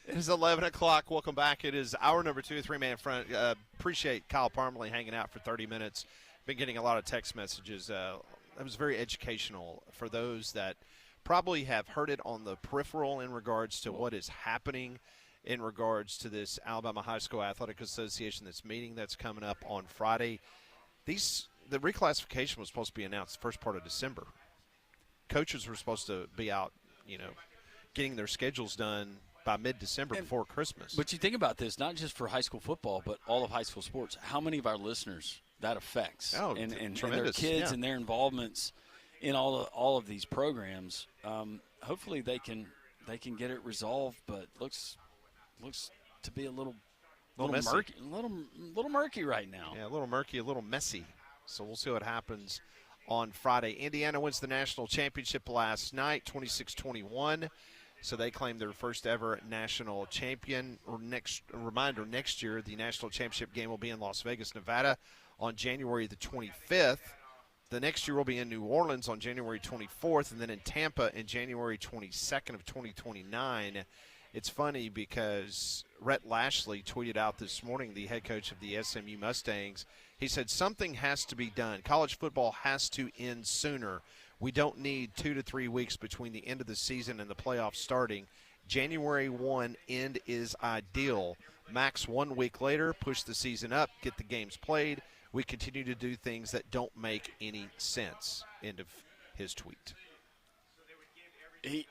It is 11 o'clock. Welcome back. It is hour number 2, three-man front. Appreciate Kyle Parmalee hanging out for 30 minutes. Been getting a lot of text messages. That was very educational for those that probably have heard it on the peripheral in regards to what is happening in regards to this Alabama High School Athletic Association, this meeting that's coming up on Friday. The reclassification was supposed to be announced the first part of December. Coaches were supposed to be out, getting their schedules done by mid-December before Christmas. But you think about this, not just for high school football, but all of high school sports. How many of our listeners that affects and their kids and their involvements in all of these programs? Hopefully they can get it resolved, but looks to be a little murky, a little murky right now. Yeah, a little murky, a little messy. So we'll see what happens on Friday. Indiana wins the national championship last night, 26-21. So they claim their first ever national champion. Reminder, next year the national championship game will be in Las Vegas, Nevada on January the 25th. The next year will be in New Orleans on January 24th, and then in Tampa in January 22nd of 2029. It's funny because Rhett Lashley tweeted out this morning, the head coach of the SMU Mustangs. He said something has to be done. College football has to end sooner. We don't need 2 to 3 weeks between the end of the season and the playoffs starting. January 1 end is ideal. Max 1 week later, push the season up, get the games played. We continue to do things that don't make any sense. End of his tweet.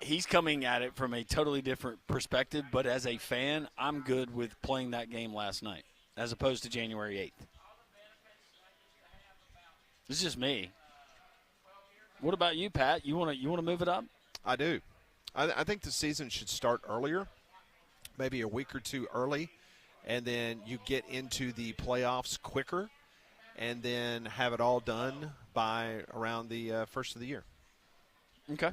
He's coming at it from a totally different perspective, but as a fan, I'm good with playing that game last night as opposed to January 8th. This is just me. What about you, Pat? You want to move it up? I do. I think the season should start earlier, maybe a week or two early, and then you get into the playoffs quicker, and then have it all done by around the first of the year. Okay.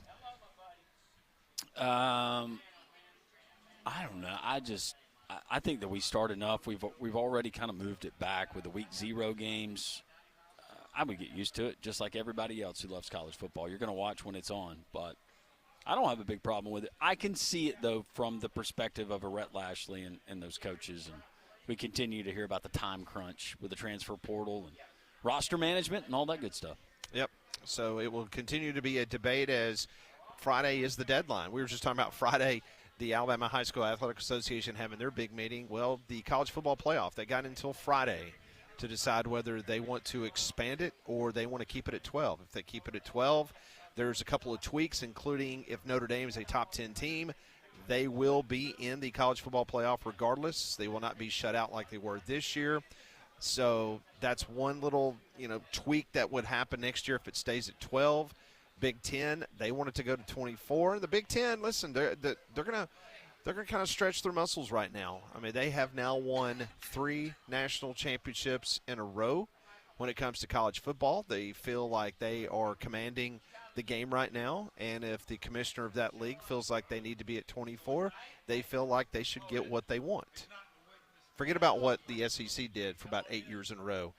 I don't know. I think that we start enough. We've already kind of moved it back with the week 0 games. I would get used to it, just like everybody else who loves college football. You're going to watch when it's on, but I don't have a big problem with it. I can see it, though, from the perspective of a Rhett Lashley and those coaches. And we continue to hear about the time crunch with the transfer portal and roster management and all that good stuff. Yep. So it will continue to be a debate as Friday is the deadline. We were just talking about Friday, the Alabama High School Athletic Association having their big meeting. Well, the college football playoff, they got until Friday to decide whether they want to expand it or they want to keep it at 12. If they keep it at 12, there's a couple of tweaks, including if Notre Dame is a top 10 team, they will be in the college football playoff regardless. They will not be shut out like they were this year. So that's one little, tweak that would happen next year if it stays at 12. Big Ten, they want it to go to 24. The Big Ten, listen, they're going to kind of stretch their muscles right now. I mean, they have now won 3 national championships in a row when it comes to college football. They feel like they are commanding the game right now, and if the commissioner of that league feels like they need to be at 24, they feel like they should get what they want. Forget about what the SEC did for about 8 years in a row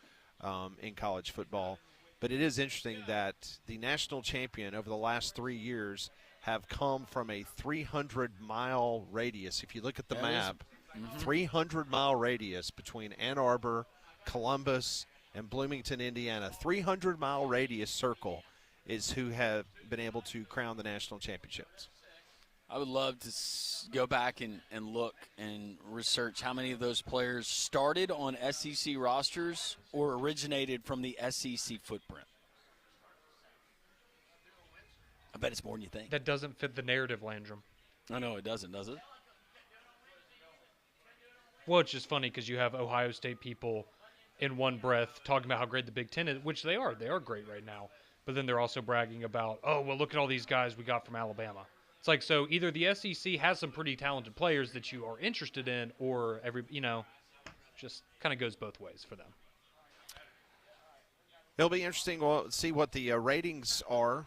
in college football. But it is interesting that the national champion over the last 3 years have come from a 300-mile radius. If you look at the map, 300-mile radius between Ann Arbor, Columbus, and Bloomington, Indiana. 300-mile radius circle is who have been able to crown the national championships. I would love to go back and look and research how many of those players started on SEC rosters or originated from the SEC footprint. I bet it's more than you think. That doesn't fit the narrative, Landrum. I know it doesn't, does it? Well, it's just funny because you have Ohio State people in one breath talking about how great the Big Ten is, which they are. They are great right now. But then they're also bragging about, oh, well, look at all these guys we got from Alabama. It's like, so either the SEC has some pretty talented players that you are interested in, or just kind of goes both ways for them. It'll be interesting. We'll see what the ratings are.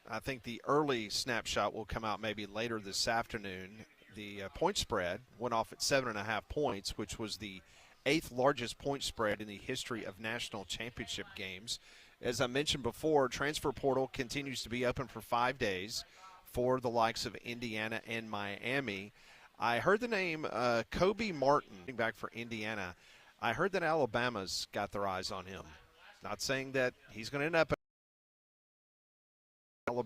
I think the early snapshot will come out maybe later this afternoon. The point spread went off at 7.5 points, which was the 8th largest point spread in the history of national championship games. As I mentioned before, transfer portal continues to be open for 5 days for the likes of Indiana and Miami. I heard the name Kobe Martin, back for Indiana. I heard that Alabama's got their eyes on him. Not saying that he's going to end up